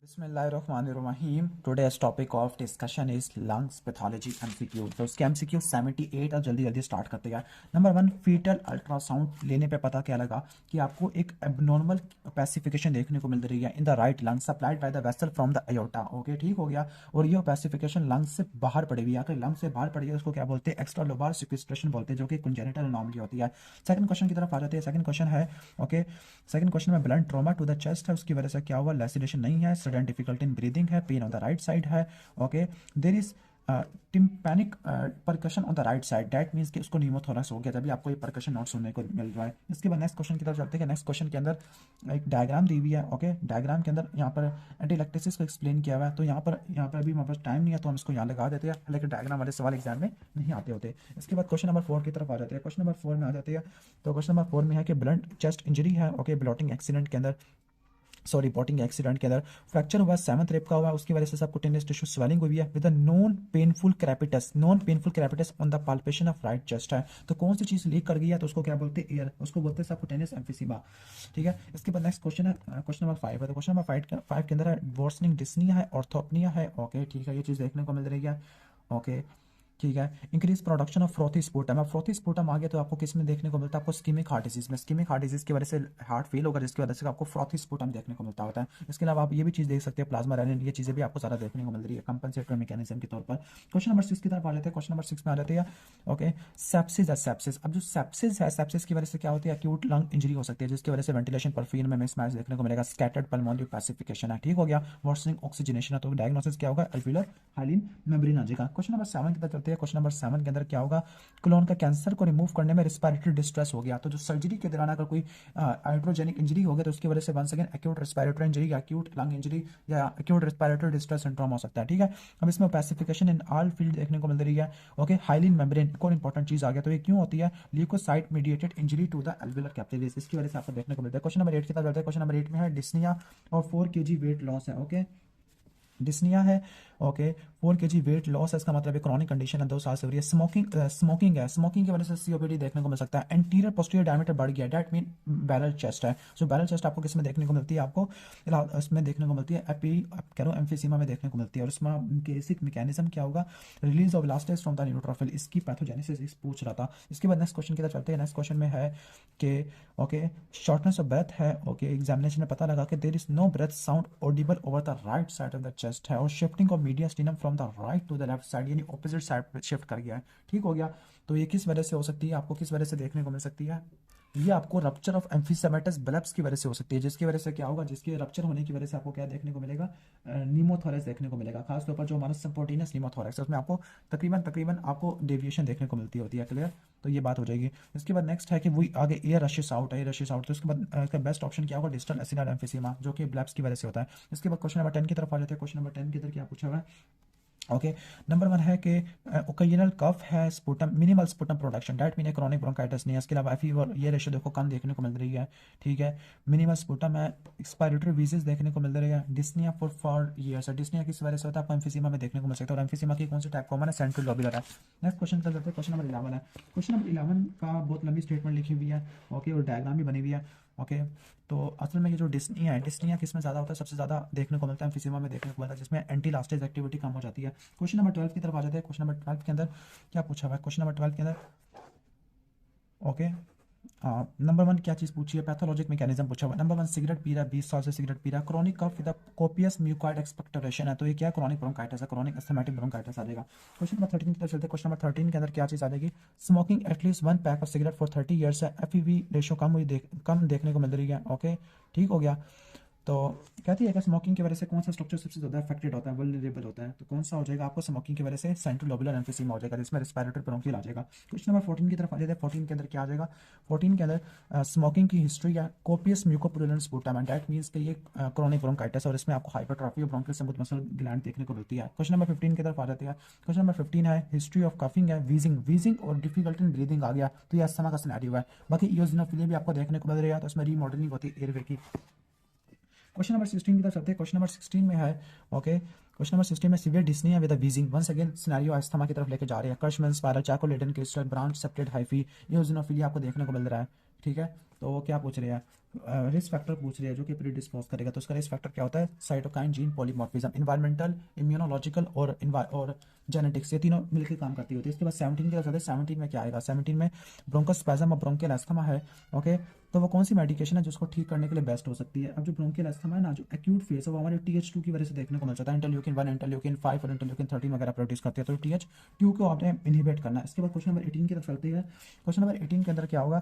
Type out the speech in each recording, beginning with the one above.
Bismillahirrahmanirrahim. Today's topic of discussion is lungs pathology MCQ. तो उसके MCQ 78 और जल्दी जल्दी स्टार्ट करते हैं। नंबर 1, फीटल अल्ट्रासाउंड लेने पे पता क्या लगा कि आपको एक एबनॉर्मल पैसिफिकेशन देखने को मिल रही है in the right lung supplied by the vessel from the aorta. Okay, ठीक हो गया। और ये पैसिफिकेशन लंग्स से बाहर पड़ी हुई है, अगर लंग से बाहर पड़ी है उसको क्या बोलते हैं, एक्स्ट्रा लोबार सिक्वेस्ट्रेशन बोलते हैं, जो कि कंजेनिटल एनोमली होती है। सेकंड क्वेश्चन की तरफ आ जाते हैं। सेकंड क्वेश्चन है ओके, सेकंड क्वेश्चन में blunt trauma to the chest है, उसकी वजह से क्या हुआ, लैसिडेशन नहीं है, सडन डिफिकल्टी इन ब्रीदिंग है, pain on the right side है। Okay, there is tympanic percussion on the right side, that means कि उसको न्यूमोथोरैक्स हो गया, तभी आपको ये परकशन नॉट सुनने को मिल रहा है। इसके बाद नेक्स्ट क्वेश्चन की तरफ चलते हैं। नेक्स्ट क्वेश्चन के अंदर एक डायग्राम दी हुई है। ओके, डायग्राम के अंदर यहाँ पर एंटीलैक्टेसिस को एक्सप्लेन किया हुआ है, तो यहाँ पर अभी हमारे पास टाइम नहीं है तो हम इसको यहाँ लगा देते हैं, लेकिन डायग्राम वाले सवाल एग्जाम में नहीं आते होते। इसके बाद क्वेश्चन नंबर 4 की तरफ आ जाते हैं। क्वेश्चन नंबर 4 में आ जाते हैं। तो क्वेश्चन नंबर 4 में है कि ब्लंट चेस्ट इंजरी है। ओके, ब्लॉटिंग एक्सीडेंट के अंदर बोटिंग एक्सीडेंट के अंदर फ्रैक्चर हुआ, 7th रेप का हुआ, उसकी वजह से सबकुटेनियस टिश्यू स्वेलिंग हुई है with non painful crepitus on the palpation of right chest है। तो कौन सी चीज लीक कर गई है, तो उसको क्या बोलते हैं, एयर, उसको बोलते हैं सबकुटेनियस एम्फीसीमा। ठीक है। इसके बाद नेक्स्ट क्वेश्चन है, क्वेश्चन नंबर 5 है। तो क्वेश्चन नंबर 5 के अंदर है वर्सनिंग डिस्निया है, ऑर्थोपनिया है। ओके, ठीक है, ये चीज देखने को मिल रही है। ओके, ठीक है। Increase production of frothy sputum, अब फ्रोथी स्पूटम आ गया तो आपको किस में देखने को मिलता है, आपको स्कीमिक हार्ट डिजीज में। स्कीमिक हार्ट डिजीज की वजह से हार्ट फेल होगा, जिसकी वजह से आपको फ्रोथी स्पूटम देखने को मिलता होता है। इसके अलावा आप ये भी चीज देख सकते हैं, प्लाज्मा रेनिन, ये चीजें भी आपको सारा देखने को मिल रही है कंपनसेटरी मैकेनिज्म के तौर पर। क्वेश्चन नंबर 6 की तरफ आ जाते हैं। क्वेश्चन नंबर 6 में आ जाते हैं ओके, सेप्सिस है। सेप्सिस, अब जो सेप्सिस है, सेप्सिस की वजह से क्या होती है, एक्यूट लंग इंजरी हो सकती है, जिसकी वजह से वेंटिलेशन परफीन में मिसमैच देखने को मिलेगा, स्कैटर्ड पल्मोनरी पैसिफिकेशन है। ठीक हो गया। वर्सनिंग ऑक्सीजनेशन है, तो डायग्नोसिस क्या होगा, अल्वियोलर हाइलिन मेम्ब्रेन आ जाएगा। क्वेश्चन नंबर 7 की तरफ चलते हैं। क्वेश्चन नंबर 7 के अंदर क्या होगा, कोलोन का कैंसर को रिमूव करने में रिस्पिरेटरी डिस्ट्रेस हो गया, तो जो सर्जरी के दौरान अगर कोई हाइड्रोजेनिक इंजरी हो गया तो उसकी वजह से once again acute respiratory injury या एक्यूट लंग इंजरी या एक्यूट रेस्पिरेटरी डिस्ट्रेस सिंड्रोम हो सकता है। ठीक है। अब इसमें पैसिफिकेशन इन ऑल फील्ड देखने को मिल रही है। ओके, हाइलिन मेम्ब्रेन एक और इंपॉर्टेंट चीज आ गया, तो ये क्यों होती है, leukocyte mediated injury to the alveolar capillaries, इसकी वजह से आपको देखने को मिलता है। क्वेश्चन नंबर 8 की तरफ चलते हैं। क्वेश्चन नंबर 8 में है डिस्निया और 4 kg वेट लॉस है। ओके, डिस्निया है। ओके, 4 kg वेट लॉस है, इसका मतलब है क्रॉनिक कंडीशन है, 2 साल से हो रही है। स्मोकिंग है, स्मोकिंग की वजह से सीओपीडी देखने को मिल सकता है। एंटीरियर पोस्टीरियर डायमीटर बढ़ गया, दैट मीन बैरल चेस्ट है। जो बैरल चेस्ट आपको किस में देखने को मिलती है, आपको इसमें देखने को मिलती है कैरो एम्फीसीमा में देखने को मिलती है। और इसमें बेसिक मैकेनिज्म क्या होगा, release of elastase from the neutrophil, इसकी पैथोजेनेसिस पूछ रहा था। इसके बाद नेक्स्ट क्वेश्चन की तरफ चलते हैं। नेक्स्ट क्वेश्चन में है कि ओके, शॉर्टनेस ऑफ ब्रेथ है। ओके, एग्जामिनेशन में पता लगा कि there is no breath sound audible over the right side of the chest है, और shifting of mediastinum from the right to the left side, यानी ऑपोजिट साइड पे shift कर गया है। ठीक हो गया। तो ये किस वजह से हो सकती है, आपको किस वजह से देखने को मिल सकती है, ये आपको रप्चर ऑफ एम्फीसेमेटस ब्लब्स की वजह से हो सकती है, जिसकी वजह से क्या होगा, जिसके रप्चर होने की वजह से आपको क्या देखने को मिलेगा, नीमोथोरेक्स देखने को मिलेगा, खासतौर पर जो हमारा स्पॉन्टेनियस नीमोथोरेक्स है उसमें आपको तकरीबन आपको डेविएशन देखने को मिलती होती है। क्लियर, तो ये बात हो जाएगी। इसके बाद नेक्स्ट है कि वो आगे एयर रशेस आउट है, एयर रशेस आउट, तो उसके बाद इसका बेस्ट ऑप्शन क्या होगा, डिस्टल एसिडल एम्फीसीमा, जो कि ब्लब्स की वजह से होता है। इसके बाद क्वेश्चन नंबर 10 की तरफ आ जाते हैं। क्वेश्चन नंबर 10 की तरफ क्या पूछा हुआ है, ओके, नंबर 1 है कि ओकेजनल कफ है, sputum minimal sputum production, that mean chronic bronchitis नहीं है। इसके अलावा फीवर, ये रेशो देखो कम देखने को मिल रही है। ठीक है, मिनिमल स्पुटम है, एक्सपायरेटरी विजेस देखने को मिल रही है। डिस्निया फॉर ईयर्स है, डिस्निया किस वजह से होता है, आपको एम्फीसीमा में देखने को मिल सकता है। और एम्फीसीमा की कौन सी टाइप कॉमन है, सेंट्रल लोब्यूलर है। नेक्स्ट क्वेश्चन कर लेते हैं। क्वेश्चन नंबर 11 है। क्वेश्चन नंबर 11 का बहुत लंबी स्टेटमेंट लिखी हुई है। ओके, और डायग्राम भी बनी हुई है। ओके, तो असल में ये जो डिस्निया है, डिस्निया किस में ज़्यादा होता है, सबसे ज़्यादा देखने को मिलता है एम्फीसीमा में देखने को मिलता है, जिसमें एंटी इलास्टिक एक्टिविटी कम हो जाती है। क्वेश्चन नंबर 12 की तरफ आ जाते हैं। क्वेश्चन नंबर 12 के अंदर क्या पूछा हुआ है, क्वेश्चन नंबर 12 के अंदर ओके, नंबर 1 क्या चीज़ पूछी है, पैथोलॉजिक मैकेनिज्म पूछा हुआ है। नंबर 1 सिगरेट पी रहा है, 20 साल से सिगरेट पी रहा है, chronic cough with copious mucoid expectoration है, तो ये क्या क्रॉनिक ब्रोंकाइटिस है, क्रॉनिक अस्थमैटिक ब्रोंकाइटिस आ जाएगा। क्वेश्चन नंबर 13 की तरफ चलते हैं। क्वेश्चन नंबर 13 के अंदर क्या चीज़ आ जाएगी, smoking at least 1 pack of cigarette for 30 years है, एफईवी रेशो कम देखने को मिल रही है। ओके, ठीक हो गया। तो कहती है कि स्मोकिंग की वजह से कौन सा स्ट्रक्चर सबसे ज़्यादा अफेक्टेड होता है, वल्नरेबल होता है, तो कौन सा हो जाएगा, आपको स्मोकिंग की वजह से सेंट्रल लोबुलर एम्फीसीमा हो जाएगा, जिसमें रेस्पिरेटरी ब्रोंकियल आ जाएगा। क्वेश्चन नंबर 14 की तरफ आ जाते हैं। 14 के अंदर क्या आ जाएगा, 14 के अंदर स्मोकिंग की हिस्ट्री है, copious म्यूकोपुलुलेंट sputum, and that means कि ये क्रॉनिक ब्रोंकाइटिस, और इसमें आपको हाइपरट्रॉफी और ब्रोंकियल स्मूथ मसल ग्लैंड देखने को मिलती है। क्वेश्चन नंबर 15 की तरफ आ जाते हैं। क्वेश्चन नंबर 15 है हिस्ट्री ऑफ कफिंग है, वीजिंग और डिफिकल्टी इन ब्रीदिंग आ गया, तो ये अस्थमा का सिनेरियो है। बाकी इयोसिनोफिलिया भी आपको देखने को मिल रही है, तो इसमें रीमॉडलिंग होती है एयरवे की। क्वेश्चन नंबर 16 की तरफ चलते हैं। क्वेश्चन नंबर 16 में है ओके, क्वेश्चन नंबर 16 में severe dyspnoea with wheezing, once again scenario asthma की तरफ लेके जा रहे हैं। Curschmann spiral, Charcot Leyden crystal, branch septate hyphae, eosinophilia आपको देखने को मिल रहा है। ठीक है, तो वो क्या पूछ रहे हैं, रिस्क फैक्टर पूछ रही है जो कि प्रीडिस्पोज करेगा, तो उसका रिस्क फैक्टर क्या होता है? Cytokine, gene polymorphism, environmental, immunological और जेनेटिक्स, ये तीनों मिलकर काम करती होती है। इसके बाद 17 की तरफ चलते हैं। 17 में क्या आएगा? 17 में ब्रोंकोस्पैज्म और ब्रोंकियल अस्थमा है। ओके, तो वो कौन सी मेडिकेशन है जिसको ठीक करने के लिए बेस्ट हो सकती है? अब जो ब्रोंकियल अस्थमा है ना, जो एक्यूट फेस है वो हमारे TH2 की वजह से देखने को मिल जाता है। इंटरल्यूकिन 1, इंटरल्यूकिन 5 और इंटरल्यूकिन 13 वगैरह प्रोड्यूस करती है, तो TH2 को आपने इनहिबिट करना है। इसके बाद क्वेश्चन नंबर 18 की तरफ चलते हैं। क्वेश्चन नंबर 18 के अंदर क्या होगा?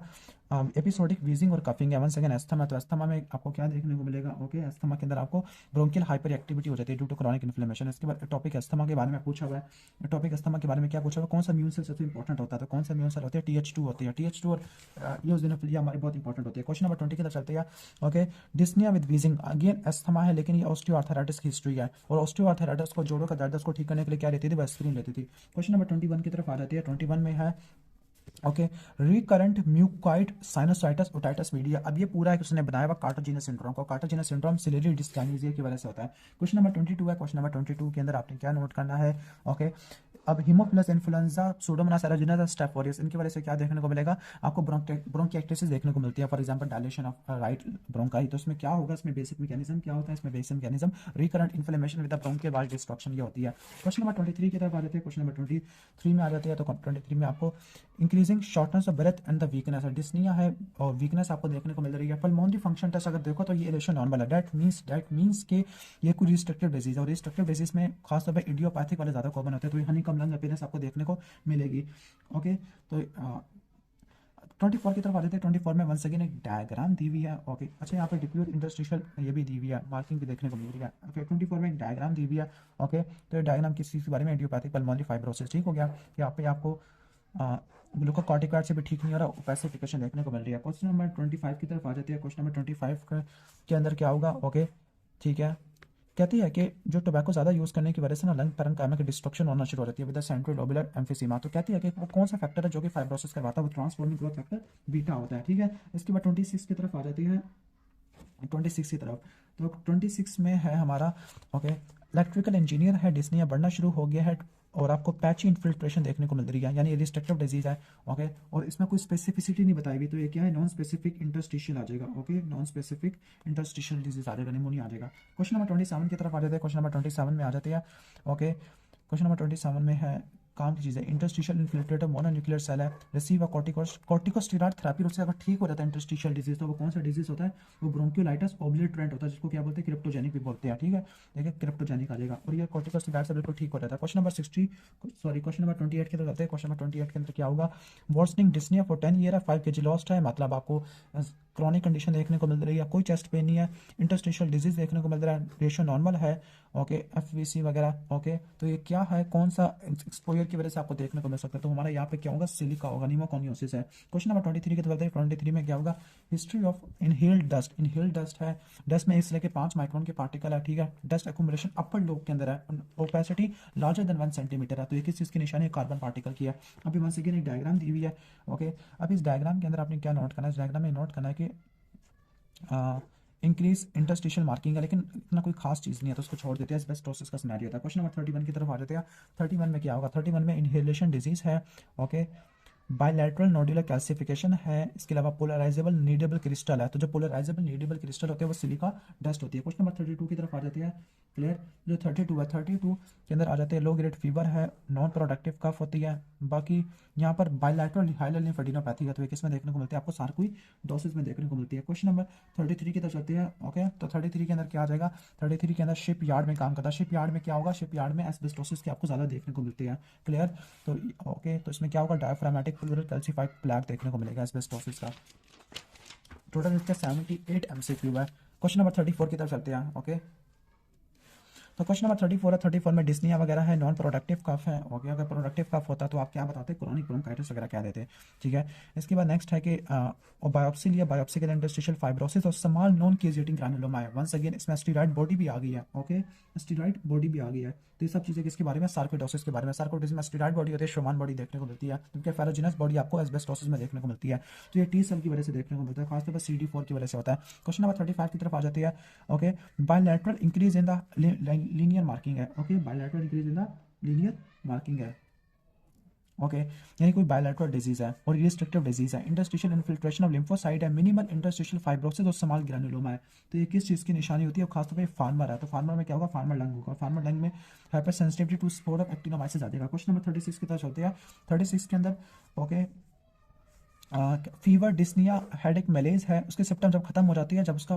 एपिसोडिक वीजिंग और कफिंग है। वन सेकंड, अस्थमा, तो अस्थमा में आपको क्या देखने को मिलेगा? ओके, अस्थमा के अंदर आपको ब्रोंकियल हाइपर एक्टिविटी हो जाती है ड्यू टू क्रॉनिक इन्फ्लेमेशन। इसके बाद टॉपिक अस्थमा के बारे में पूछा हुआ है। टॉपिक अस्थमा के बारे में क्या पूछा हुआ है? कौन सा इम्यून सेल सबसे इंपॉर्टेंट होता है? तो कौन सा इम्यून सेल होती है? TH2 होती है। TH2 और इयोसिनोफिलिया हमारी बहुत इंपॉर्टेंट होती है। क्वेश्चन नंबर 20 की तरफ चलते हैं। Okay, dyspnea with wheezing, again asthma है लेकिन ये ऑस्टियोआर्थराइटिस की हिस्ट्री है, और ऑस्टियोआर्थराइटिस को, जोड़ों का दर्द, उसको ठीक करने के लिए क्या लेती थी? एस्पिरिन लेती थी। क्वेश्चन नंबर 21 की तरफ आ जाती है। 21 में है okay, recurrent म्यूकाइड sinusitis otitis media. अब ये पूरा एक उसने बनाया हुआ कार्टाजीनस सिंड्रोम को। कार्टाजीनस सिंड्रोम सिलेरी डिस्काइनेसिया की वजह से होता है। क्वेश्चन नंबर 22 है। क्वेश्चन नंबर 22 के अंदर आपने क्या नोट करना है? ओके, अब Haemophilus influenzae, Pseudomonas aeruginosa, staph aureus, इनकी वजह से क्या देखने को मिलेगा? आपको ब्रोंकिएक्टिसिस देखने को मिलती है। For example dilation of right bronchi, तो इसमें क्या होगा? इसमें बेसिक मैकेनिज्म क्या होता है? इसमें basic mechanism recurrent inflammation with the bronchial wall destruction, ये होती है। क्वेश्चन नंबर 23 की तरफ आ जाते हैं। क्वेश्चन नंबर 23 में आ जाते हैं। तो 23 में आपको increasing shortness of breath and the weakness है, डिस्निया है और वीकनेस आपको देखने को मिल रही है। पल्मोनरी फंक्शन टेस्ट अगर देखो तो ये इलेक्शन नॉर्मल है। दैट मीन्स कि ये कोई रिस्ट्रिक्टिव डिजीज है, और रिस्ट्रिक्टिव डिजीज में खासतौर पर इडियोपैथिक वाले ज़्यादा कॉमन होते हैं, तो ये हनीकम लंग अपीयरेंस आपको देखने को मिलेगी। ओके, तो 24 की तरफ आ जाते हैं। 24 में वंस अगेन एक डायग्राम दी हुई है। ओके, अच्छा, यहाँ पे डिफ्यूज इंटरस्टिशियल ये भी दी हुई है, मार्किंग भी देखने को मिल रही है। ओके, 24 में एक डायग्राम दी हुई है। ओके, तो ये डायग्राम किस चीज़ के बारे में? इडियोपैथिक पल्मोनरी फाइब्रोसिस, ठीक हो गया। यहाँ पे आपको ग्लूकोकॉर्टिकॉइड से भी ठीक नहीं हो रहा, ओपेसिफिकेशन देखने को मिल रही है। क्वेश्चन नंबर 25 की तरफ आ जाती है। क्वेश्चन नंबर 25 के अंदर क्या होगा? ओके, ठीक है, कहती है कि जो टोबैको ज़्यादा यूज़ करने की वजह से ना लंग पैरेन्काइमा की डिस्ट्रक्शन होना शुरू हो जाती है विद सेंट्रल लोबुलर एम्फीसीमा। तो कहती है कि वो कौन सा फैक्टर है जो कि फाइब्रोसिस करवाता है? वो ट्रांसफॉर्मिंग ग्रोथ फैक्टर बीटा होता है, ठीक है। इसके बाद 26 की तरफ आ जाती है। 26 की तरफ, तो 26 में है हमारा ओके, इलेक्ट्रिकल इंजीनियर है, डिस्निया बढ़ना शुरू हो गया है, और आपको पैची इन्फिल्ट्रेशन देखने को मिल रही है, यानी रिस्ट्रिक्टिव डिजीज है। ओके, और इसमें कोई स्पेसिफिसिटी नहीं बताई गई, तो ये क्या है? नॉन स्पेसिफिक इंटरस्टिशियल आ जाएगा। Okay, non specific interstitial disease आ जाएगा, निमोनिया आ जाएगा। क्वेश्चन नंबर 27 की तरफ आ जाते हैं। क्वेश्चन नंबर 27 में आ जाते हैं। ओके, क्वेश्चन नंबर 27 में है काम की चीज़ है, इंटरस्टिशियल इन्फ्लेटेड मोनोन्यूक्लियर सेल है, रिसीव कॉर्टिकोस्टेरॉइड थेरेपी, उससे अगर ठीक हो जाता है इंटरस्टिशियल डिजीज, तो वो कौन सा डिजीज होता है? वो ब्रोंकियोलाइटिस ओब्लिटरेंट होता है, जिसको क्या बोलते हैं? क्रिप्टोजेनिक भी बोलते हैं, ठीक है। देखिए, क्रिप्टोजेनिक आ जाएगा, और ये कॉर्टिकोस्टेरॉइड से बिल्कुल ठीक हो जाता है। क्वेश्चन नंबर 28 की तरफ जाते हैं। क्वेश्चन नंबर 28 के अंदर क्या होगा? वर्सनिंग डिस्निया फॉर 10 ईयर है, 5 kg लॉस्ट है, मतलब आपको क्रॉनिक कंडीशन देखने को मिल रही है, कोई चेस्ट पेन नहीं है, इंटरस्टिशियल डिजीज देखने को मिल रहा है, रेशियो नॉर्मल है। ओके, FVC वगैरह। ओके, तो ये क्या है? कौन सा एक्सपोजर की वजह से आपको देखने को मिल सकता है? तो हमारा यहाँ पे क्या होगा? सिलिका होगा, निमोकॉनियोसिस है। क्वेश्चन नंबर 23 की तरफ आते हैं। 23 में क्या होगा? History of inhaled dust. Inhaled dust है, डस्ट में 1 से लेकर 5 माइक्रोन के पार्टिकल है, ठीक है। डस्ट एक्यूमुलेशन अपर लोब के अंदर है, ओपेसिटी लार्जर देन 1 सेंटीमीटर है, तो ये किस चीज़ की निशानी है? कार्बन पार्टिकल की है। अभी वंस अगेन एक डायग्राम दी हुई है। ओके, अब इस डायग्राम के अंदर आपने क्या नोट करना है? इस डायग्राम में नोट करना है कि इंक्रीज इंटरस्टिशियल मार्किंग है, लेकिन इतना कोई खास चीज़ नहीं है, तो उसको छोड़ देते हैं। एस्बेस्टोसिस का सिनेरियो था। क्वेश्चन नंबर 31 की तरफ आ जाते हैं। 31 में क्या होगा? 31 में इनहेलेशन डिजीज है। ओके, बायलैटरल नोडुलर कैल्सिफिकेशन है, इसके अलावा पोलराइजेबल नीडेबल क्रिस्टल है, तो जो पोलराइजेबल नीडेबल क्रिस्टल होते हैं वो सिलिका डस्ट होती है। क्वेश्चन नंबर 32 की तरफ आ जाती है। क्लियर? जो 32 है, 32 के अंदर आ जाते हैं। लो ग्रेड फीवर है, नॉन प्रोडक्टिव कफ होती है, बाकी यहाँ पर बायलैटरल हाइलर लिम्फेडिनोपैथी है, तो ये किस में देखने को मिलती है? आपको सार्कोई डोसिस में देखने को मिलती है। क्वेश्चन नंबर 33 की तरफ चलते हैं। ओके, तो 33 के अंदर क्या आ जाएगा? 33 के अंदर शिप यार्ड में काम करता है। शिप यार्ड में क्या होगा? शिप यार्ड में एस्बेस्टोसिस की आपको ज़्यादा देखने को मिलती है। क्लियर? तो ओके, तो इसमें क्या होगा? डायफ्रामेटिक प्लूरल कैल्सिफाइड प्लैक देखने को मिलेगा एस्बेस्टोसिस का। टोटल इसका 78 MCQ है। क्वेश्चन नंबर 34 की तरफ चलते हैं। ओके, तो क्वेश्चन नंबर 34 है। 34 में डिस्निया वगैरह है, नॉन प्रोडक्टिव कफ है। ओके, अगर प्रोडक्टिव कफ होता तो आप क्या बताते? क्रॉनिक ब्रोंकाइटिस वगैरह क्या देते? ठीक है। इसके बाद नेक्स्ट है कि बायोप्सी लिया, बायोप्सी के इंटरस्टिशियल फाइब्रोसिस और स्मॉल नॉन केजिएटिंग ग्रैनुलोमा है। वंस अगेन इसमें स्टेरॉइड बॉडी भी आ गई है। ओके, स्टेरॉइड बॉडी भी आ गई है, तो ये सब चीज़ें किसके बारे में? सार्कोइडोसिस के बारे में। सार्कोइडोसिस में स्टेरॉइड बॉडी होती है, शोमान बॉडी देखने को मिलती है, जबकि फेरोजिनस बॉडी आपको एस्बेस्टोसिस में देखने को मिलती है। तो ये T सेल की वजह से देखने को मिलता है, खासतौर पर CD4 की वजह से होता है। क्वेश्चन नंबर 35 की तरफ आ जाती है। Okay, bilateral increase in the linear marking है। Okay, bilateral increase in the linear marking है। ओके यानी कोई बायलैटरल डिजीज है और रिस्ट्रिक्टिव डिजीज है, इंटरस्टिशियल इन्फिल्ट्रेशन ऑफ लिम्फोसाइट है, मिनिमल इंटरस्टिशियल फाइब्रोसिस और स्मॉल ग्रैनुलोमा है। तो ये किस चीज़ की निशानी होती है? खासतौर पर फार्मर है, तो फार्मर में क्या होगा? फार्मर लंग होगा, फार्मर लंग में hyper sensitivity to spore of actinomyces आ जाएगा। क्वेश्चन नंबर 36 की तरफ चलते हैं। 36 के अंदर ओके फीवर, डिस्निया, हेडेक, मलेज है, उसके सिम्टम जब खत्म हो जाती है जब उसका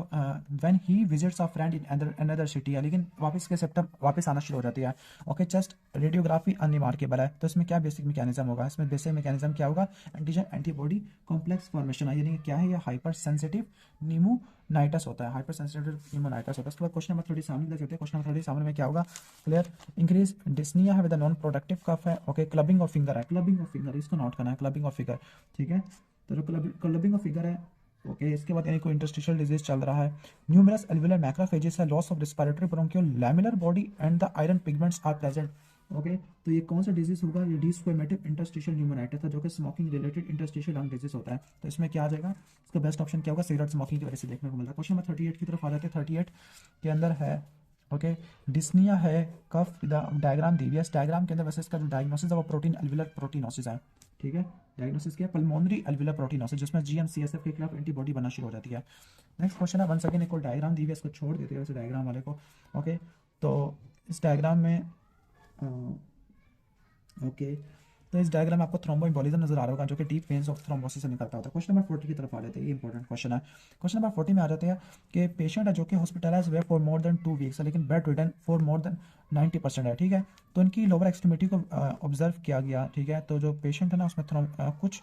when he visits a friend in another city है, लेकिन वापस के सिम्टम वापस आना शुरू हो जाती है। ओके चेस्ट रेडियोग्राफी अनरिमार्केबल है, तो इसमें क्या बेसिक मैकेनिज्म होगा? इसमें बेसिक मैकेनिज्म क्या होगा? एंटीजन एंटीबॉडी कॉम्प्लेक्स फॉर्मेशन है, यानी क्या है? ये हाइपर सेंसिटिव न्यूमोनाइटिस होता है, हाइपर सेंसिटिव न्यूमोनाइटिस होता है। उसके बाद क्वेश्चन नंबर 37 में चलते हैं। क्वेश्चन नंबर 37 में क्या होगा? क्लियर, इंक्रीज डिस्निया है विद नॉन प्रोडक्टिव कफ है। ओके क्लबिंग ऑफ फिंगर है, क्लबिंग ऑफ फिंगर, इसको नोट करना है, क्लबिंग ऑफ फिंगर, ठीक है। तो जो क्लबिंग ऑफ फिगर है ओके इसके बाद यानी कोई इंटरस्टिशियल डिजीज चल रहा है। न्यूमरस एल्वुलर मैक्रोफेजेस है, loss of respiratory bronchial lamellar body and the iron pigments are present. Okay तो ये कौन सा डिजीज होगा? ये डिस्क्वेमेटिव इंटरस्टिशियल न्यूमोनाइटिस है, जो कि smoking related interstitial lung disease होता है। तो इसमें क्या आ जाएगा? इसका बेस्ट ऑप्शन क्या होगा? सिगरेट स्मोकिंग की वजह से देखने को मिलता है। क्वेश्चन नंबर 38 की तरफ आ जाते हैं। 38 के अंदर है ओके डिस्निया है, कफ डायग्राम दी हुई है। इस डायग्राम के अंदर वैसे इसका जो डायग्नोसिस है वो प्रोटीन एल्वुलर प्रोटीनोसिस है, ठीक है। डायग्नोसिस क्या है? पल्मोनरी एल्वुलर प्रोटीनोसिस, जिसमें जीएम-सीएसएफ के खिलाफ एंटीबॉडी बनना शुरू हो जाती है। नेक्स्ट क्वेश्चन है, वंस अगेन एक और डायग्राम दी हुई है, इसको छोड़ देते हैं वैसे डायग्राम वाले को। ओके तो इस डायग्राम में ओके तो इस डायग्राम में आपको थ्रोम्बोएम्बोलिज्म नजर आ रहा होगा, जो कि डीप वेन्स ऑफ थ्रोम्बोसिस से निकलता होता है। क्वेश्चन नंबर 40 की तरफ आ जाते हैं, ये इंपॉर्टेंट क्वेश्चन है। क्वेश्चन नंबर 40 में आ जाते हैं कि पेशेंट है जो कि हॉस्पिटलाइज हुए फॉर मोर देन 2 वीक्स है, लेकिन bed ridden for more than 90% है, ठीक है। तो इनकी लोअर एक्सट्रीमिटी को ऑब्जर्व किया गया, ठीक है। तो जो पेशेंट है ना उसमें कुछ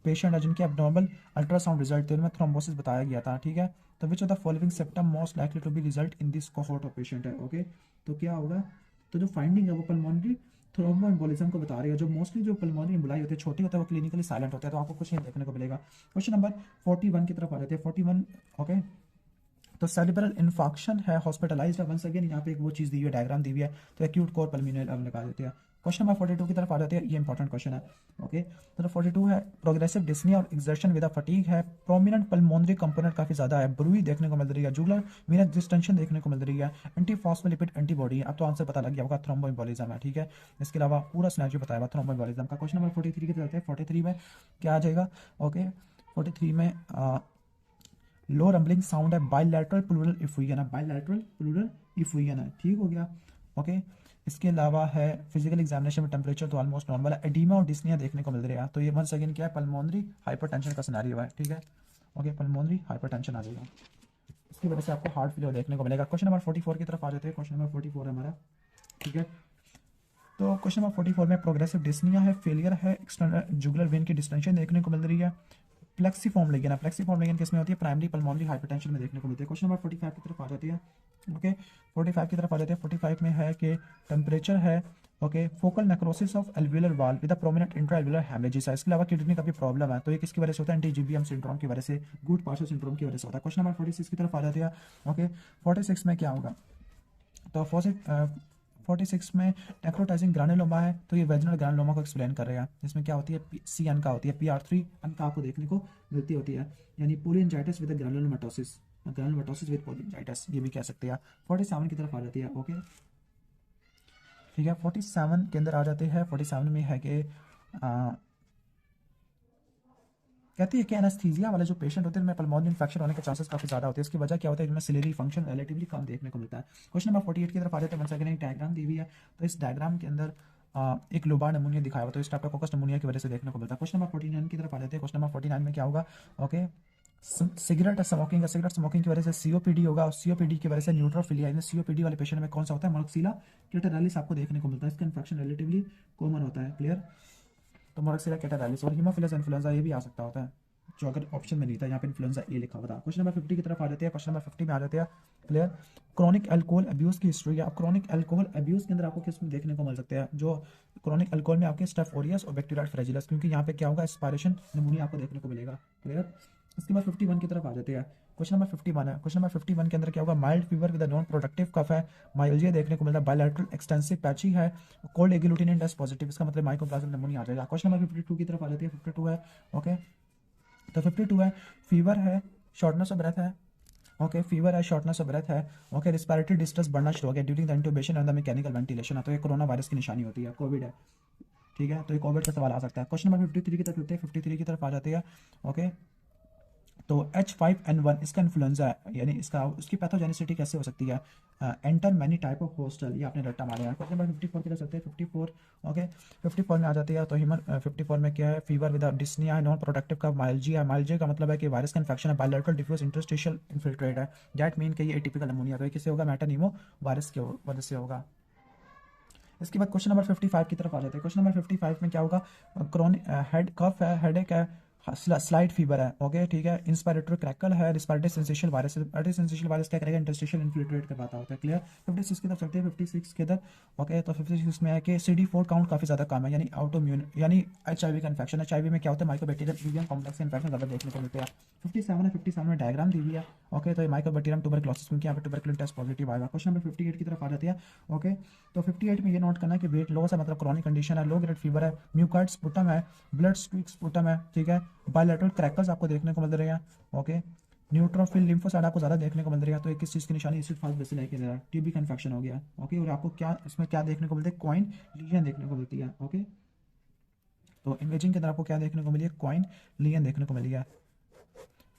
पेशेंट है जिनके एब्नॉर्मल अल्ट्रासाउंड रिजल्ट थे, उनमें थ्रोम्बोसिस बताया गया था, ठीक है। तो which of the following symptom most likely to be result in this cohort of patient है। ओके तो क्या होगा? तो जो फाइंडिंग है वो पल्मोनरी थ्रोम्बोएम्बोलिज्म को बता रही है। जो मोस्टली जो पल्मोनरी एम्बोलाई होते हैं छोटे होते हैं, वो क्लिनिकली साइलेंट होते हैं, तो आपको कुछ नहीं देखने को मिलेगा। क्वेश्चन नंबर 41 की तरफ आ जाते हैं। 41 ओके तो सेरिब्रल इन्फॉक्शन है, हॉस्पिटलाइज्ड है। वंस अगेन यहाँ पे एक वो चीज़ दी हुई है, डायग्राम दी हुई है, तो एक्यूट कोर पल्मोनरी अब लगा देते हैं। क्वेश्चन नंबर 42 की तरफ आ जाते हैं, ये इंपॉर्टेंट क्वेश्चन है। ओके तो 42 है, प्रोग्रेसिव डिस्निया और एक्सर्शन विद फटीग है, प्रोमिनेंट पल्मोनरी कंपोनेंट काफी ज्यादा है, ब्रूई देखने को मिल रही है, जुगुलर वीनस डिस्टेंशन देखने को मिल रही है, एंटी फॉस्फोलिपिड एंटीबॉडी है। अब तो आंसर पता लग गया होगा, थ्रोम्बोएम्बोलिज्म है, ठीक है। इसके अलावा पूरा सिनेरियो बताया हुआ थ्रोम्बोएम्बोलिज्म का। क्वेश्चन नंबर 43 की तरफ आते हैं। 43 में क्या आ जाएगा? ओके 43 में लो रंबलिंग साउंड है, बायलैटरल प्लूरल इफ्यूजन है, बायलैटरल प्लूरल इफ्यूजन है, ठीक हो गया। ओके इसके अलावा है फिजिकल एग्जामिनेशन में टेम्परेचर तो ऑलमोस्ट नॉर्मल है, एडीमा और डिस्निया देखने को मिल रही है। तो ये वंस अगेन क्या है? पल्मोनरी हाइपरटेंशन का सिनेरियो है, ठीक है। ओके पल्मोनरी हाइपरटेंशन आ जाएगा, इसकी वजह से आपको हार्ट फेलियर देखने को मिलेगा। क्वेश्चन नंबर 44 की तरफ आ जाते हैं। क्वेश्चन नंबर 44 है हमारा, ठीक है। तो क्वेश्चन नंबर 44 में प्रोग्रेसिव डिस्निया है, फेलियर है, एक्सटर्नल जुगुलर वेन की डिस्टेंशन देखने को मिल रही है, प्लेक्सीफॉर्म लेगन है। प्लेक्सीफॉर्म लेगन किसमें होती है? प्राइमरी पल्मोनरी हाइपरटेंशन में देखने को मिलती है। क्वेश्चन नंबर 45 की तरफ आ जाती है। ओके 45 की तरफ आ जाते हैं। 45 में है कि टेम्परेचर है, ओके फोकल नेक्रोसिस ऑफ एल्वियुलर वाल विद प्रोमिनेंट इंट्रा एल्वियुलर हेमरेजेस है। इसके अलावा किडनी का भी प्रॉब्लम है, तो ये किसकी वजह से होता है? एंटीजीबीएम सिंड्रोम की वजह से, गुड पार्शल सिंड्रोम की वजह से होता है। क्वेश्चन नंबर 46 की तरफ आ जाती है। ओके 46 में क्या होगा? तो 46 में नेक्रोटाइजिंग ग्रानुलोमा है, तो ये वेजिनल ग्रानुलोमा को एक्सप्लेन कर रहे हैं। इसमें क्या होती है? सी अनका होती है, PR3 अनका आपको देखने को मिलती होती है, यानी पोलियंजाइटिस विद ग्रानुलोमेटोसिस, ग्रानुलोमेटोसिस विद पोलियंजाइटिस ये भी कह सकते हैं। 47 की तरफ आ जाती है। ओके ठीक है 47 के अंदर आ जाते हैं। 47 में है कि कहती है कि एनेस्थीसिया वाले जो पेशेंट होते हैं उनमें पल्मोनरी इन्फेक्शन होने के चांसेस काफी ज्यादा होते हैं। इसकी वजह क्या होता है? इनमें सिलेरी फंक्शन रिलेटिवली कम देखने को मिलता है। क्वेश्चन नंबर 48 की तरफ आ जाते हैं। वंस अगेन एक डायग्राम दी हुई है, तो इस डायग्राम के अंदर एक लोबार नमूनिया दिखाया हुआ, तो इस स्ट्रेप्टोकोकस नमूनिया की वजह से देखने को मिलता है। क्वेश्चन नंबर 49 की तरफ आ जाते हैं। क्वेश्चन नंबर 49 में क्या होगा? Okay cigarette smoking, cigarette smoking की वजह से सीओपीडी होगा, और सीओपीडी की वजह से न्यूट्रोफिलिया, यानी सीओपीडी वाले पेशेंट में कौन सा होता है? मोनोक्सिला कैटेरालिस आपको देखने को मिलता है। इसका इन्फेक्शन रिलेटिवली कॉमन होता है, क्लियर। तो मोनोक्सिला कैटेरालिस और हीमोफिलस इन्फ्लुएंजा ये भी आ सकता होता है, जो अगर ऑप्शन में नहीं था, यहाँ पे इन्फ्लुएंजा ए लिखा हुआ था। क्वेश्चन नंबर 50 की तरफ आ जाते हैं। क्वेश्चन नंबर 50 में आ जाते हैं, क्लियर। क्रॉनिक अल्कोहल अब्यूज की हिस्ट्री है। अब क्रॉनिक अल्कोहल अब्यूज के अंदर आपको किस में देखने को मिल सकते हैं? जो क्रॉनिक अल्कोहल में आपके स्टेफ ओरियस और बैक्टीरिया फ्रेजिलस, क्योंकि यहाँ पे क्या होगा? एस्पायरेशन निमोनिया आपको देखने को मिलेगा, क्लियर। इसके बाद 51 की तरफ आ जाते हैं। क्वेश्चन नंबर 51 है। क्वेश्चन नंबर 51 के अंदर क्या होगा? Mild fever with non productive cough है, माइल्जिया देखने को मिलता है, बायलैटरल एक्सटेंसिव पैची है, कोल्ड एग्लूटिनेंट टेस्ट पॉजिटिव, इसका मतलब माइकोप्लाज्मा निमोनिया आ जाएगा। क्वेश्चन नंबर 52 की तरफ आ जाती है। 52 है, ओके तो 52 है, फीवर है, शॉर्टनेस ऑफ ब्रेथ है, ओके फीवर है, शॉर्टनेस ऑफ ब्रेथ है, ओके रिस्पिरेटरी डिस्ट्रेस बढ़ना शुरू हो गया during the intubation and the mechanical ventilation है, तो ये कोरोना वायरस की निशानी होती है, कोविड है। ठीक है, तो एक कोविड का सवाल आ सकता है। क्वेश्चन नंबर 53 की तरफ चलते हैं, 53 की तरफ आ जाते हैं। ओके, तो H5N1 इसका इन्फ्लुएंजा है, यानी इसका उसकी पैथोजेनिसिटी कैसे हो सकती है? Enter many type of hostel, ये आपने रट्टा मारा है। क्वेश्चन नंबर 54 की तरफ चलते हैं, 54। ओके, 54 में आ जाती है, तो ह्यूमन 54 में क्या है? Fever with dyspnea, non productive का माइल्जिया है। माइल्जिया का मतलब है कि वायरस का इन्फेक्शन है, बायलैटरल डिफ्यूज इंटरस्टिशियल इन्फिल्ट्रेट है, दैट मीन कि ये एटिपिकल अमोनिया, तो ये किससे होगा? मेटानीमो वायरस की वजह से होगा। इसके बाद क्वेश्चन नंबर 55 की तरफ आ जाते हैं। क्वेश्चन नंबर 55 में क्या होगा? क्रॉनिक हेड कफ है, हेडेक है, स्लाइट फीवर है। ओके, ठीक है, इंस्पायरेटरी क्रैकल है, respiratory sensation virus. Respiratory sensation virus क्या करेगा? इंटरस्टिशियल इन्फिल्ट्रेट करवाता होता है। क्लियर? 56 की तरफ चलते हैं, 56 के अंदर। ओके, तो 56 में है कि CD4 काउंट काफी ज्यादा कम है, यानी ऑटोइम्यून, यानी HIV का इन्फेक्शन। HIV में क्या होता है? माइकोबैक्टीरियम इवियन कॉम्प्लेक्स इन्फेक्शन ज्यादा देखने को मिलते हैं। 57 है, 57 में डायग्राम दी हुई है। ओके, तो ये माइकोबैक्टीरियम ट्यूबरक्लोसिस, क्योंकि यहाँ पे ट्यूबरकुलिन टेस्ट पॉजिटिव आएगा। क्वेश्चन नंबर 58 की तरफ आ जाती है। ओके, तो 58 में ये नोट करना है कि वेट लॉस है, मतलब क्रॉनिक कंडीशन है, लो ग्रेड फीवर है, म्यूकार्ड स्पुटम है, ब्लड स्ट्रीक स्पुटम है, ठीक है, बायलैटरल क्रैकर्स आपको देखने को मिल रहे हैं। ओके, न्यूट्रोफिल लिम्फोसाइट आपको ज़्यादा देखने को मिल रही है, तो एक किस चीज़ की निशानी? एसिड फास्ट बेसिल है कि TB का इन्फेक्शन हो गया। ओके, और आपको क्या इसमें क्या देखने को मिलता है? क्वाइन लीजन देखने को मिलती है। ओके, तो इमेजिंग के अंदर आपको क्या देखने को मिली है? क्वाइन लीजन देखने को मिली है,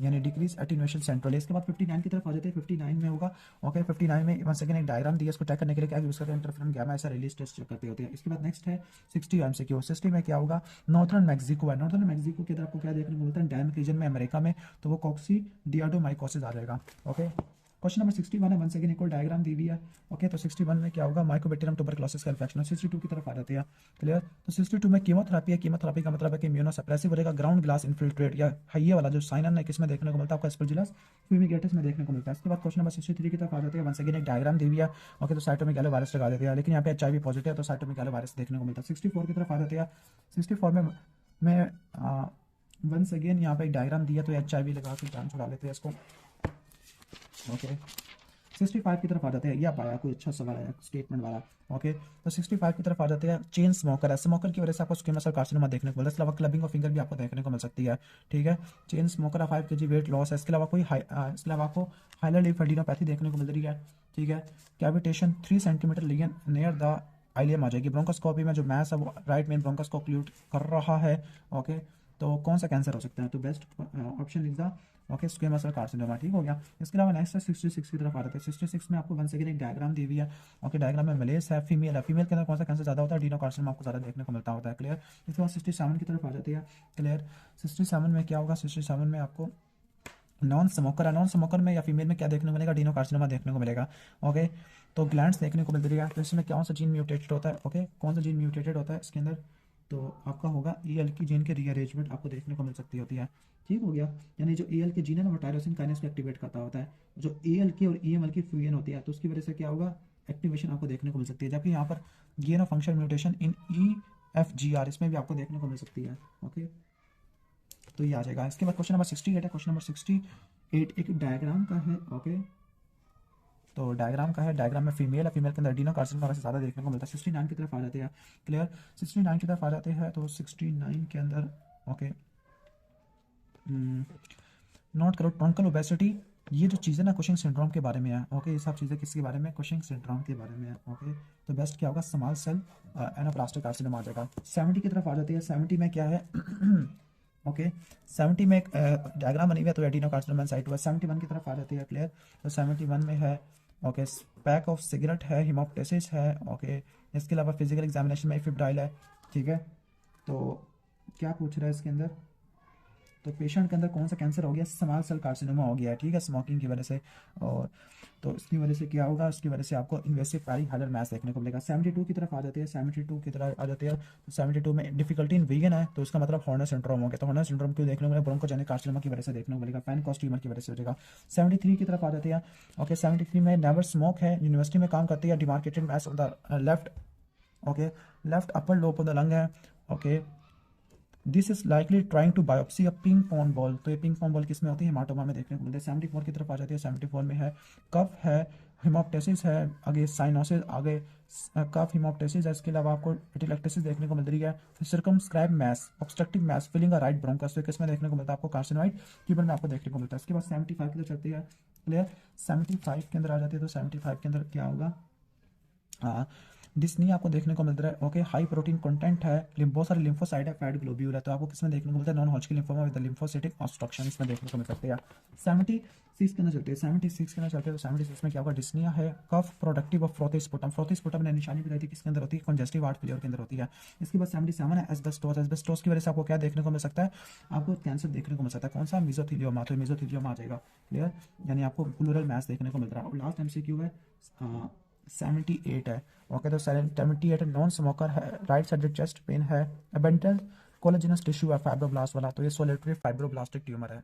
यानी डिक्रीज एटीन्यूएशन सेंट्रल। इसके बाद 59 की तरफ आ जाते हैं। 59 में होगा। ओके, 59 में वन सेकंड एक डायग्राम दिया, इसको चेक करने के लिए क्या यूज करते हैं? इंटरफेरेंस गामा ऐसा रिलीज टेस्ट चेक करते होते हैं। इसके बाद नेक्स्ट है 60 MCQ। 60 में क्या होगा? नॉर्थर्न मैक्सिको है। नॉर्थर्न मैक्सिको के अंदर आपको क्या देखने को मिलता है? डैम रीजन में अमेरिका में, तो वो कॉक्सी डियाडोमाइकोसिस आ जाएगा। ओके, क्वेश्चन नंबर 61 है, वन सेकंड एक और डायग्राम दी हुई है। ओके, तो 61 में क्या होगा? माइकोबैक्टीरियम ट्यूबरक्लोसिस का इन्फेक्शन। 62 की तरफ आ जाती है। क्लियर? तो 62 में कीमोथेरेपी है। कीमोथेरेपी का मतलब है कि इम्यूनोसप्रेसिव रहेगा, ग्राउंड ग्लास इन्फिल्ट्रेट या ये वाला जो साइनन है किसमें देखने को मिलता है? आपको एस्परजिलस फ्यूमिगेटिस में देखने को मिलता है। इसके बाद क्वेश्चन नंबर 63 की तरफ आ जाती है। वन सेकंड एक डायग्राम दी हुई है। ओके, तो साइटोमेगालो वायरस लगा देते हैं, लेकिन यहाँ पे HIV पॉजिटिव है, तो साइटोमेगालो वायरस देखने को मिलता है। 64 की तरफ आ जाती है। 64 में वंस अगेन यहाँ पे एक डायग्राम दिया, तो HIV लगा के जान छुड़ा लेते हैं इसको। ओके, 65 की तरफ आ जाते हैं। ये आप आया कोई अच्छा सवाल आया स्टेटमेंट वाला। ओके, तो 65 की तरफ आ जाते हैं। चेन स्मोकर है, स्मोकर की वजह से आपको स्क्वेमस सेल कार्सिनोमा देखने को मिलता है। इसके अलावा क्लबिंग ऑफ फिंगर भी आपको देखने को मिल सकती है। ठीक है, चेन स्मोकर है, 5 kg वेट लॉस है। इसके अलावा इसके अलावा आपको हाइलर लिम्फेडिनोपैथी देखने को मिल रही है। ठीक है, कैविटेशन 3 सेंटीमीटर लिगन नियर द आइलियम आ जाएगी। ब्रोंकोस्कोपी में जो मैस है वो राइट मेन ब्रोंकस को ऑक्लूड कर रहा है। ओके, तो कौन सा कैंसर हो सकता है? तो best option is the okay squamous cell carcinoma. ठीक हो गया। इसके अलावा नेक्स्ट है 66 की तरफ आ रहे थे। 66 में आपको वन सेकंड एक डायग्राम दी हुई है। ओके, डायग्राम में मलेस है, फीमेल है। फीमेल के अंदर कौन सा कैंसर ज़्यादा होता है? एडिनोकार्सिनोमा आपको ज़्यादा देखने को मिलता होता है। क्लियर? इसके बाद 67 की तरफ आ जाती है। क्लियर? 67 में क्या होगा? 67 में आपको नॉन स्मोकर है। नॉन स्मोकर में या फीमेल में क्या देखने को मिलेगा? एडिनोकार्सिनोमा देखने को मिलेगा। ओके, तो ग्लैंड्स देखने को मिल रही है। तो इसमें कौन सा जीन म्यूटेटेड होता है? ओके, कौन सा जीन म्यूटेटेड होता है इसके अंदर? तो आपका होगा EL की जीन के रीअरेंजमेंट आपको देखने को मिल सकती होती है। ठीक हो गया, यानी जो AL के जीन है ना वो टायरोसिन काइनेस को एक्टिवेट करता होता है। जो AL की और EML की फ्यूजन होती है, तो उसकी वजह से क्या होगा? एक्टिवेशन आपको देखने को मिल सकती है। जबकि यहाँ पर gain of function mutation in EFGR इसमें भी आपको देखने को मिल सकती है। ओके, तो ये आ जाएगा। इसके बाद क्वेश्चन नंबर 68 है। क्वेश्चन नंबर 68 एक डायग्राम का है। ओके, तो डायग्राम का है, डायग्राम में फीमेल है, फीमेल के अंदर एडिनोकार्सिनोमा वैसे ज़्यादा देखने को मिलता है। 69 की तरफ आ जाते हैं। क्लियर? 69 की तरफ आ जाते हैं, तो 69 के अंदर ओके नोट करो ट्रंकल ओबेसिटी। ये जो चीज़ें ना कुशिंग सिंड्रोम के बारे में है। ओके, ये सब चीज़ें किसके बारे में? कुशिंग सिंड्रोम के बारे में है। ओके, तो बेस्ट क्या होगा? स्मॉल सेल एनाप्लास्टिक कार्सिनोमा आ जाएगा। 70 की तरफ आ जाती है। 70 में क्या है? ओके, 70 में एक डायग्राम बनी हुई है, तो एडिनोकार्सिनोमा साइट हुआ। 71 की तरफ आ जाती है। क्लियर? तो 71 में है ओके पैक ऑफ सिगरेट है, हिमोप्टेसिस है। ओके, इसके अलावा फिजिकल एग्जामिनेशन में फिब्राइल है। ठीक है, तो क्या पूछ रहा है इसके अंदर? तो पेशेंट के अंदर कौन सा कैंसर हो गया? स्मॉल सेल कार्सिनोमा हो गया है। ठीक है, स्मोकिंग की वजह से। और तो इसकी वजह से क्या होगा? इसकी वजह से आपको इन्वेसिव पैरीहाइडल मैस देखने को मिलेगा। 72 की तरफ आ जाती है। 72 की तरफ आ जाती है, तो 72 में डिफिकल्टी इन वीगन है, तो इसका मतलब हॉर्नर सिंड्रोम हो गया। तो हॉर्नर सिंड्रोम क्यों देखने को मिलेगा? ब्रोंकोजेनिक कार्सिनोमा की वजह से देखने को मिलेगा, फैनकॉस्ट ट्यूमर की वजह से हो जाएगा। 73 की तरफ आ जाती है। ओके, 73 में नेवर स्मोक है, यूनिवर्सिटी में काम करती है, demarcated mass of the left. Okay, left upper lobe of the lung है। Okay, this is likely trying to biopsy a ping pong ball. तो ये पिंग पॉन्ग बॉल किसमें होती है? हेमाटोमा में देखने को मिलती है। 74 की तरफ आ जाती है। 74 में है कफ है, हिमोप्टेसिस है, आगे साइनोसिस, आगे कफ हिमोप्टेसिस है। इसके अलावा आपको एटिलेक्टेसिस देखने को मिल रही है। फिर circumscribe mass, obstructive mass filling a right bronchus, तो किसमें देखने को मिलता है? आपको कार्सिनोइड ट्यूबर में आपको देखने को मिलता है। इसके बाद 75 की तरफ चलती है। क्लियर? 75 के अंदर आ जाती है, तो 75 के अंदर क्या होगा? हाँ, डिस्नी आपको देखने को मिल रहा है। ओके, हाई प्रोटीन कंटेंट है, बहुत सारे लिम्फोसाइट है, फैट ग्लोब्यूल है, तो आपको किसमें देखने को मिलता है, non Hodgkin lymphoma with lymphocytic obstruction इसमें देखने को मिल सकते हैं। 76 के अंदर चलते हैं, 76 के अंदर चलते हैं, तो 76 में क्या होगा, डिस्निया है, कफ प्रोडक्टिव ऑफ फ्रोथिस्पुटम, फ्रोथिस्पुटम ने निशानी बताई थी किसके अंदर होती है, कंजेस्टिव हार्ट फेलियर के अंदर होती है। इसके बाद 77 है एस्बेस्टोस, एस्बेस्टोस की वजह से आपको क्या देखने को मिल सकता है, आपको कैंसर देखने को मिल सकता है, कौन सा, मेसोथेलियोमा, तो मेसोथेलियोमा आ जाएगा, क्लियर, यानी आपको प्लूरल मैस देखने को मिल रहा है। और लास्ट एमसीक्यू है 78 है। ओके, तो 78 नॉन स्मोकर है, राइट साइडेड चेस्ट पेन है, एबेंटल कोलेजिनस टिश्यू है फाइब्रोब्लास्ट वाला, तो ये सोलेटरी फाइब्रोब्लास्टिक ट्यूमर है।